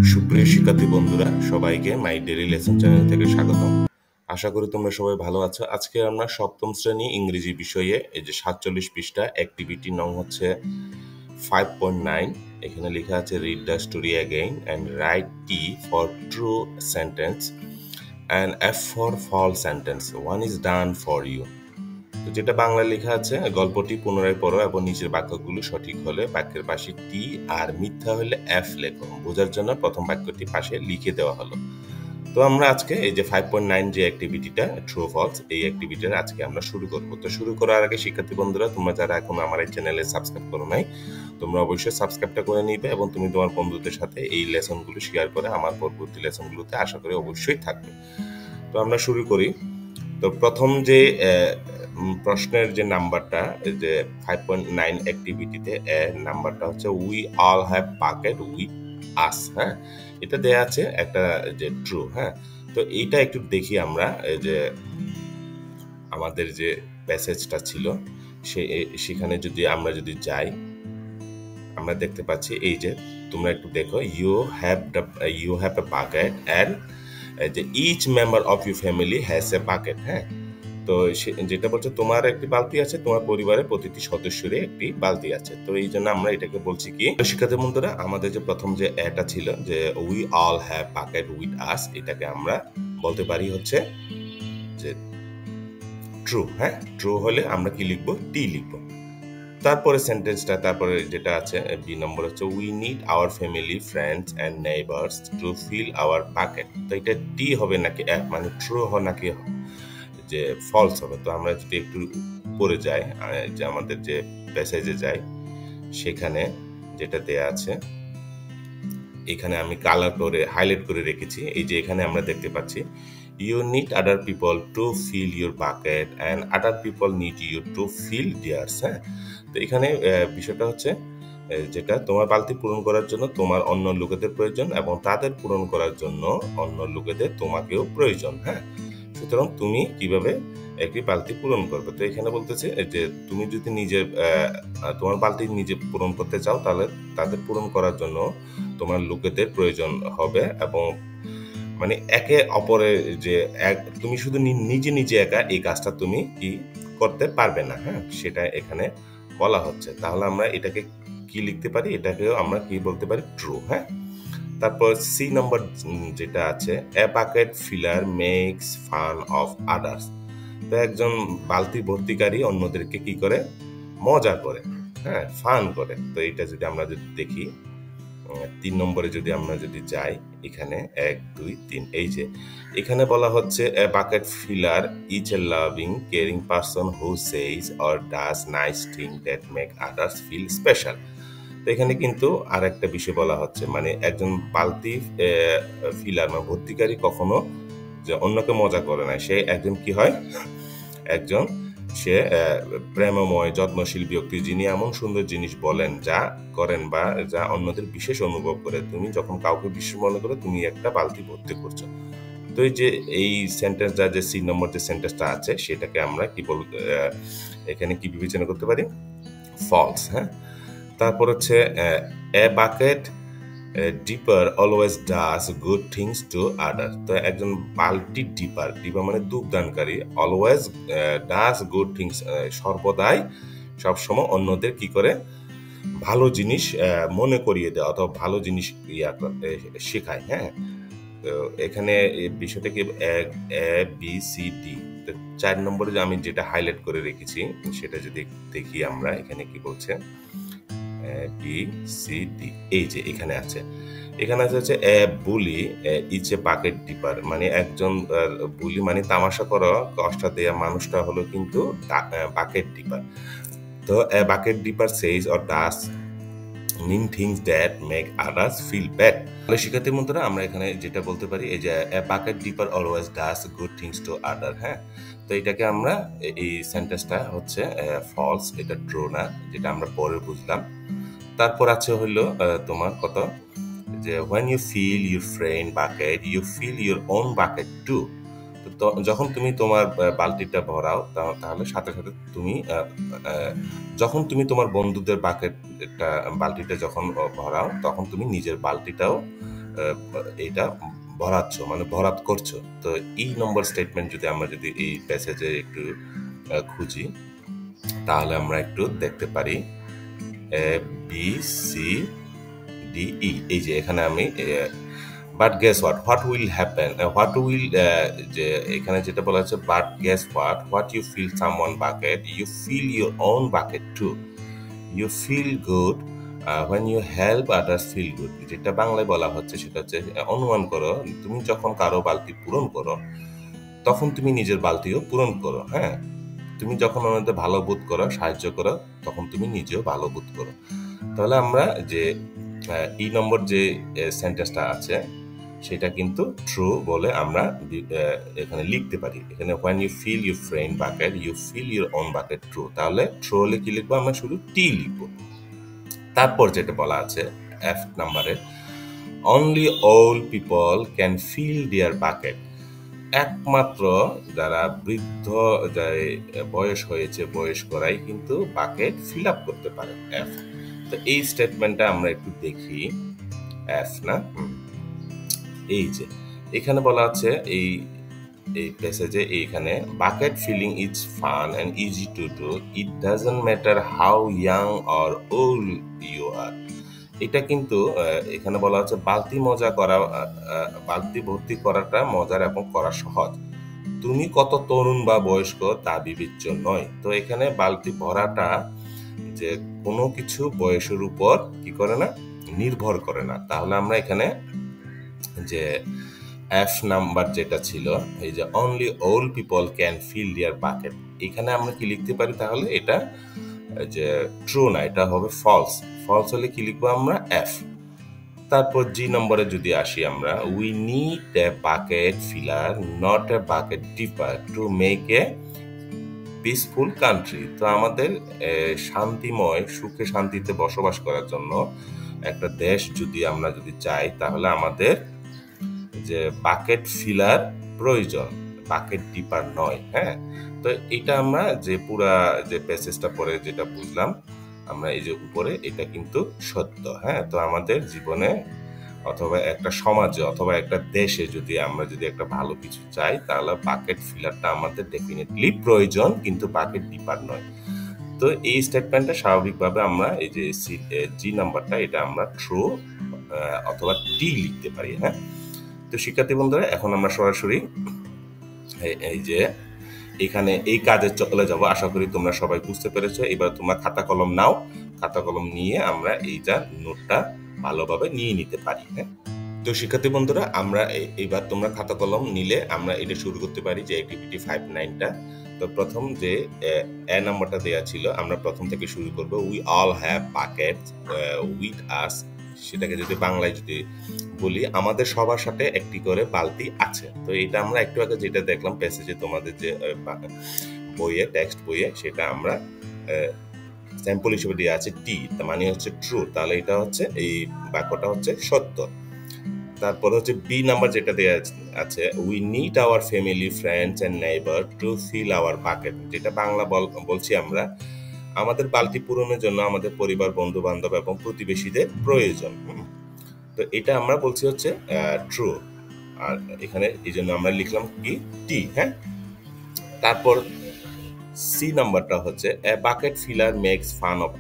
সুপ্রিয় শিক্ষার্থী বন্ধুরা, সবাইকে মাই ডেইলি লেসন চ্যানেল থেকে স্বাগতম। আশা করি তোমরা সবাই ভালো আছো। আজকে আমরা সপ্তম শ্রেণী ইংরেজি বিষয়ে এই যে 47 পৃষ্ঠা অ্যাক্টিভিটি নং হচ্ছে 5.9। এখানে লেখা আছে read the story again and write T for true sentence and F for false sentence, one is done for you. তো যেটা বাংলায় লেখা আছে, গল্পটি পুনরায় পড়ো এবং নিচের বাক্যগুলো সঠিক হলে বাক্যের পাশে টি আর মিথ্যা হলে এফ লেখো। বোঝার জন্য প্রথম বাক্যটি পাশে লিখে দেওয়া হলো। তো আমরা আজকে এই যে 5.9 যে অ্যাক্টিভিটিটা ট্রু ফলস, এই অ্যাক্টিভিটিটা আজকে আমরা শুরু করব। তো শুরু করার আগে শিক্ষার্থী বন্ধুরা, তোমরা যারা এখন আমার এই চ্যানেলে সাবস্ক্রাইব করো নাই, তোমরা অবশ্যই সাবস্ক্রাইবটা করে নিবে এবং তুমি তোমার বন্ধুদের সাথে এই লেসনগুলো শেয়ার করে আমার পরবর্তী লেসনগুলোতে আশা করি অবশ্যই থাকবে। তো আমরা শুরু করি। তো প্রথম যে প্রশ্নের যে নাম্বারটা, যে 5.9 অ্যাক্টিভিটিতে নাম্বারটা হচ্ছে we all have bucket with us. হ্যাঁ, এটা দেয়া আছে একটা যে ট্রু। হ্যাঁ, তো এইটা একটু দেখি আমরা। এই যে আমাদের যে প্যাসেজটা ছিল সেখানে যদি আমরা যাই, আমরা দেখতে পাচ্ছি এই যে তোমরা একটু দেখো, you have a bucket and যে each member of your family has a bucket. হ্যাঁ, তো যেটা বলছে তোমার একটি বালতি আছে, তোমার পরিবারের প্রতিটি সদস্যের একটি বালতি আছে। তো এই জন্য আমরা এটাকে বলছি কি, শিক্ষার্থী বন্ধুরা, আমাদের যে প্রথম যে এটা ছিল যে we all have bucket with us, এটাকে আমরা বলতে পারি হচ্ছে যে ট্রু। হ্যাঁ, ট্রু হলে আমরা কি লিখবো? টি লিখবো। তারপরে সেন্টেন্সটা, তারপরে যেটা আছে বি নম্বর হচ্ছে we need our family friends and neighbours to fill our bucket. তো এটা টি হবে নাকি এফ, মানে ট্রু হবে নাকি যে ফলস হবে? তো আমরা যদি একটু পড়ে যাই, যে আমাদের যে প্যাসেজে যাই, সেখানে যেটা দেয়া আছে, এখানে আমি কালার করে হাইলাইট করে রেখেছি। এই যে এখানে আমরা দেখতে পাচ্ছি you need other people to fill your bucket and other people need you to fill theirs. হ্যাঁ, তো এখানে বিষয়টা হচ্ছে যেটা তোমার বালতি পূরণ করার জন্য তোমার অন্য লোকেদের প্রয়োজন এবং তাদের পূরণ করার জন্য অন্য লোকেদের তোমাকেও প্রয়োজন। হ্যাঁ, সুতরাং তুমি কিভাবে একটি বালতি পূরণ করবে? তো এখানে বলতেছে যে তুমি যদি তোমার বালতি নিজে পূরণ করতে চাও, তাহলে তাদের পূরণ করার জন্য তোমার লোকেদের প্রয়োজন হবে এবং মানে একে অপরের যে তুমি শুধু নিজে একা এই কাজটা তুমি কি করতে পারবে না। হ্যাঁ, সেটা এখানে বলা হচ্ছে। তাহলে আমরা এটাকে কি লিখতে পারি? এটাকেও আমরা কি বলতে পারি? ট্রু। হ্যাঁ, তারপর সি নম্বর যেটা আছে, a bucket filler makes fun of others. তো একজন বালতি ভর্তিকারী অন্যদেরকে কি করে? মজা করে। হ্যাঁ, ফান করে। তো এটা যদি আমরা দেখি, 3 নম্বরে আমরা যাই, এখানে 1 2 3, এই যে এখানে বলা হচ্ছে a bucket filler is a loving caring person who says or does nice thing that make others feel special. তো এখানে কিন্তু আর একটা বিষয় বলা হচ্ছে, মানে একজন বালতি ফিলার বা ভর্তিকারী কখনো যে অন্যকে মজা করে না, সে একজন কি হয়? একজন সে প্রেমময় যত্নশীল ব্যক্তি, যিনি এমন সুন্দর জিনিস বলেন, যা করেন বা যা অন্যদের বিশেষ অনুভব করে। তুমি যখন কাউকে বিশেষ মনে করো, তুমি একটা বালতি ভর্তি করছো। তো এই যে এই সেন্টেন্সটা, যে সি নম্বর যে সেন্টেন্সটা আছে, সেটাকে আমরা কি এখানে কি বিবেচনা করতে পারি? ফলস। হ্যাঁ, তারপর হচ্ছে a bucket dipper always does good things to other. তো একজন বালতি ডিপার মানে দুধদানকারী, অলওয়েজ ডাজ গুড থিংস, সর্বদাই সবসময় অন্যদের কি করে? ভালো জিনিস মনে করিয়ে দেয় অথবা ভালো জিনিস শেখায়। হ্যাঁ, তো এখানে বিষয়টা কি? এ বি সি ডি। তো 4 নম্বরে আমি যেটা হাইলাইট করে রেখেছি, সেটা যদি দেখি আমরা, এখানে কি বলছে? বি সি ডি, এই যে এখানে আছে হচ্ছে এ বুলি ইজ এ বাকেট ডিপার, মানে একজন বুলি মানে তামাশা করা, কষ্ট দেয়া মানুষটা হলো কিন্তু বাকেট ডিপার। তো a bucket dipper says or does mean things that make others feel bad. তাহলে শিক্ষার্থী বন্ধুরা, আমরা এখানে যেটা বলতে পারি, এই যে a bucket dipper always does good things to other। হ্যাঁ, তো এটাকে আমরা এই সেন্টেন্সটা হচ্ছে ফলস, এটা ট্রু না, যেটা আমরা পরে বুঝলাম। তারপর আছে হলো তোমার কত, যে when you fill your friend bucket you fill your own bucket too। তো যখন তুমি তোমার বালতিটা ভরাও, তাহলে সাথে সাথে তুমি যখন তুমি তোমার বন্ধুদের বালতিটা যখন ভরাও, তখন তুমি নিজের বালতিটাও এটা ভরাচ্ছ, মানে ভরাট করছো। তো এই নম্বর স্টেটমেন্ট যদি আমরা যদি এই প্যাসেজে একটু খুঁজি, তাহলে আমরা একটু দেখতে পারি A B C D E. এই যে এখানে আমি but guess what will happen, what will, যে এখানে যেটা বলা হচ্ছে but guess what you fill someone bucket, you fill your own bucket too, you feel good when you help others feel good। যেটা বাংলায় বলা হচ্ছে সেটা হচ্ছে অনুমান করো, তুমি যখন কারো বালতি পূরণ করো তখন তুমি নিজের বালতিও পূরণ করো। হ্যাঁ, তুমি যখন অন্যদের ভালো বোধ করো, সাহায্য করো, তখন তুমি নিজেও ভালো বোধ করো। তাহলে আমরা যে এই নম্বর যে সেন্টেন্সটা আছে সেটা কিন্তু ট্রু বলে আমরা এখানে লিখতে পারি। এখানে when you fill your friend bucket you fill your own bucket true, তাহলে ট্রু হলে কি লিখবো? আমরা শুধু টি লিখবো। তারপর যেটা বলা আছে এফ নাম্বারে, only old people can fill their bucket, একমাত্র যারা বৃদ্ধ, যারা বয়স হয়েছে, বয়স্করাই কিন্তু বাকেট ফিল আপ করতে পারে। এফ। তো এই স্টেটমেন্টটা আমরা একটু দেখি। এফ না, এই যে এখানে বলা আছে এই প্যাসেজে, এইখানে bucket filling is fun and easy to do, it doesn't matter how young or old you are. এটা কিন্তু এখানে বলা হচ্ছে বালতি বালতি ভর্তি করাটা মজার এবং করা সহজ, তুমি কত তরুণ বা বয়স্ক তা বিবেচ্য নয়। তো এখানে বালতি ভরাটা যে কোনো কিছু বয়সের উপর কি করে না, নির্ভর করে না। তাহলে আমরা এখানে যে এফ নাম্বার যেটা ছিল, এই যে only old people can fill their bucket, এখানে আমরা কি লিখতে পারি? তাহলে এটা যে ট্রু না, এটা হবে ফলস। ফলস হলে কি লিখবো আমরা? এফ। তারপর জি নম্বরে যদি আসি আমরা, we need a bucket filler not a bucket dipper to make a peaceful country. তো আমাদের শান্তিময়, সুখে শান্তিতে বসবাস করার জন্য একটা দেশ যদি আমরা চাই, তাহলে আমাদের যে বাকেট ফিলার প্রয়োজন, বাকেট ডিপার নয়। হ্যাঁ, তো এটা আমরা যে পুরা যে প্যাসেজটা পড়ে যেটা বুঝলাম আমরা, এই যে উপরে, এটা কিন্তু সত্য। হ্যাঁ, তো আমাদের জীবনে অথবা একটা সমাজে অথবা একটা দেশে আমরা যদি একটা ভালো কিছু চাই, তাহলে বাকেট ফিলারটা আমাদের ডেফিনেটলি প্রয়োজন, কিন্তু বাকেট ডিপার নয়। তো এই স্টেটমেন্টটা স্বাভাবিকভাবে আমরা এই যে জি নাম্বারটা, এটা আমরা ট্রু অথবা টি লিখতে পারি। হ্যাঁ, তো শিক্ষার্থী বন্ধুরা, এখন আমরা সরাসরি এই যে এখানে এই কাজে চলে যাব। আশা করি তোমরা সবাই বুঝতে পেরেছো। এবার তোমরা খাতা কলম নাও, খাতা কলম নিয়ে আমরা এইটা নোটটা ভালোভাবে নিয়ে নিতে পারি। হ্যাঁ, তো শিক্ষার্থী বন্ধুরা, আমরা এইবার তোমরা খাতা কলম নিলে আমরা এটা শুরু করতে পারি যে অ্যাক্টিভিটি 5-9টা। তো প্রথম যে এ নাম্বারটা দেওয়া ছিল, আমরা প্রথম থেকে শুরু করব। We all have buckets with us, সেটাকে যদি বাংলায় যদি বলি, আমাদের সবার সাথে একটি করে বালতি আছে। তো এটা আমরা একটু আগে যেটা দেখলাম প্যাসেজে, তোমাদের যে বইয়ে, টেক্সট বইয়ে, সেটা আমরা স্যাম্পল হিসেবে দেওয়া আছে টি, তার মানে হচ্ছে ট্রু। তাহলে এটা হচ্ছে, এই বাক্যটা হচ্ছে সত্য। তারপর হচ্ছে বি নাম্বার যেটা দেওয়া আছে, we need our family, friends and neighbour to fill our bucket, যেটা বাংলা বলছি আমরা, আমাদের বালতি পূরণের জন্য আমাদের পরিবার, বন্ধু বান্ধব এবং প্রতিবেশীদের প্রয়োজন। তো এটা আমরা বলছি হচ্ছে ট্রু, আর এখানে এই জন্য আমরা লিখলাম কি? টি। হ্যাঁ, তারপর সি নাম্বারটা হচ্ছে a bucket filler makes fun of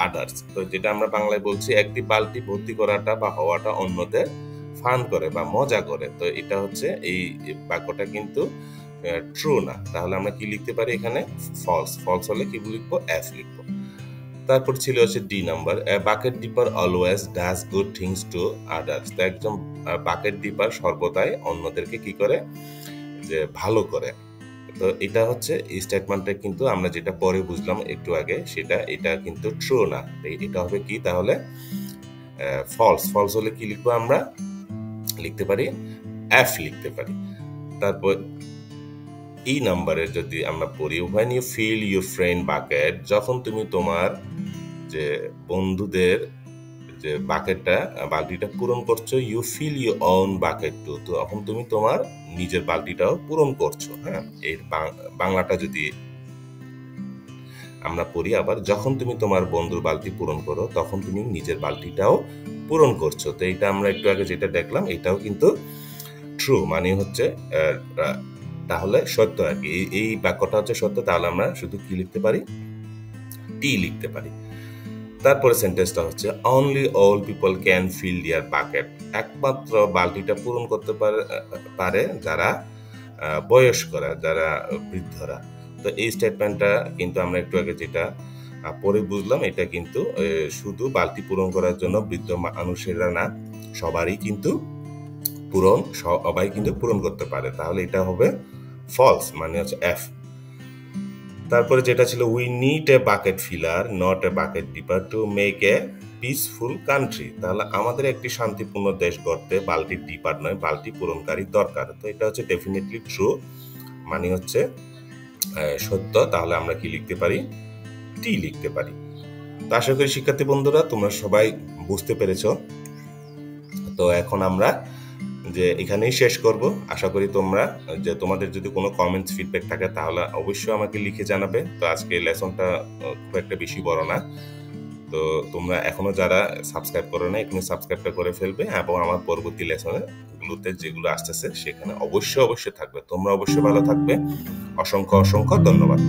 others. তো যেটা আমরা বাংলায় বলছি, একটি বালতি ভর্তি করাটা বা হওয়াটা অন্যদের ফান করে বা মজা করে। তো এটা হচ্ছে, এই বাক্যটা কিন্তু ট্রু না। তাহলে আমরা কি লিখতে পারি এখানে? ফলস। ফলস হলে কি লিখবো? এফ লিখবো। তারপর ছিল হচ্ছে D number, bucket dipper always does good things to others. তো একজন বাকেট ডিপার সর্বদাই অন্যদেরকে কি করে? যে ভালো করে। তো এটা হচ্ছে এই স্টেটমেন্টটা কিন্তু আমরা যেটা পরে বুঝলাম একটু আগে, এটা কিন্তু ট্রু না। এটা হবে কি তাহলে? ফলস। ফলস হলে কি লিখবো? আমরা লিখতে পারি এফ লিখতে পারি। তারপর এই নাম্বারের যদি আমরা পড়ি, when you fill your friend bucket, যখন তুমি তোমার যে বন্ধুদের যে বালতিটা পূরণ করছো, you fill your own bucket too, তো তখন তুমি তোমার নিজের বালতিটাও পূরণ করছো। হ্যাঁ, এই বাংলাটা যদি আমরা পড়ি আবার যখন তুমি তোমার বন্ধুর বালতি পূরণ করো তখন তুমি নিজের বালতিটাও পূরণ করছো। তো এটা আমরা একটু আগে যেটা দেখলাম এটাও কিন্তু ট্রু, মানে হচ্ছে তাহলে সত্য আর কি। এই বাক্যটা হচ্ছে সত্য, তাহলে আমরা শুধু কি লিখতে পারি, টি লিখতে পারি। তারপরে সেন্টেন্সটা হচ্ছে only all people can fill their bucket. একমাত্র বালতিটা পূরণ করতে পারে যারা বয়স্করা, যারা বৃদ্ধরা। তো এই স্টেটমেন্টটা কিন্তু আমরা একটু আগে যেটা পরে বুঝলাম, এটা কিন্তু শুধু বালতি পূরণ করার জন্য বৃদ্ধ মানুষেরা না, সবাই কিন্তু পূরণ করতে পারে। তাহলে এটা হবে ফলস, মানে হচ্ছে এফ। তারপরে যেটা ছিল we need a bucket filler not a bucket dipper to make a peaceful country. তাহলে আমাদের একটি শান্তিপূর্ণ দেশ গড়তে বালতির ডিপার নয়, বালতি পূরণকারী দরকার। তো এটা হচ্ছে ডেফিনেটলি ট্রু, মানে হচ্ছে সত্য। তাহলে আমরা কি লিখতে পারি, টি লিখতে পারি। তো আশা করি শিক্ষার্থী বন্ধুরা তোমরা সবাই বুঝতে পেরেছো। তো এখন আমরা যে এখানেই শেষ করব। আশা করি তোমরা যে তোমাদের যদি কোনো কমেন্টস ফিডব্যাক থাকে তাহলে অবশ্যই আমাকে লিখে জানাবে। তো আজকে লেসনটা খুব একটা বেশি বড় না, তো তোমরা এখনো যারা সাবস্ক্রাইব করো না এখানে সাবস্ক্রাইবটা করে ফেলবে, এবং আমার পরবর্তী লেসনে গুলোতে যেগুলো আসতেছে সেখানে অবশ্যই থাকবে। তোমরা অবশ্যই ভালো থাকবে। অসংখ্য ধন্যবাদ।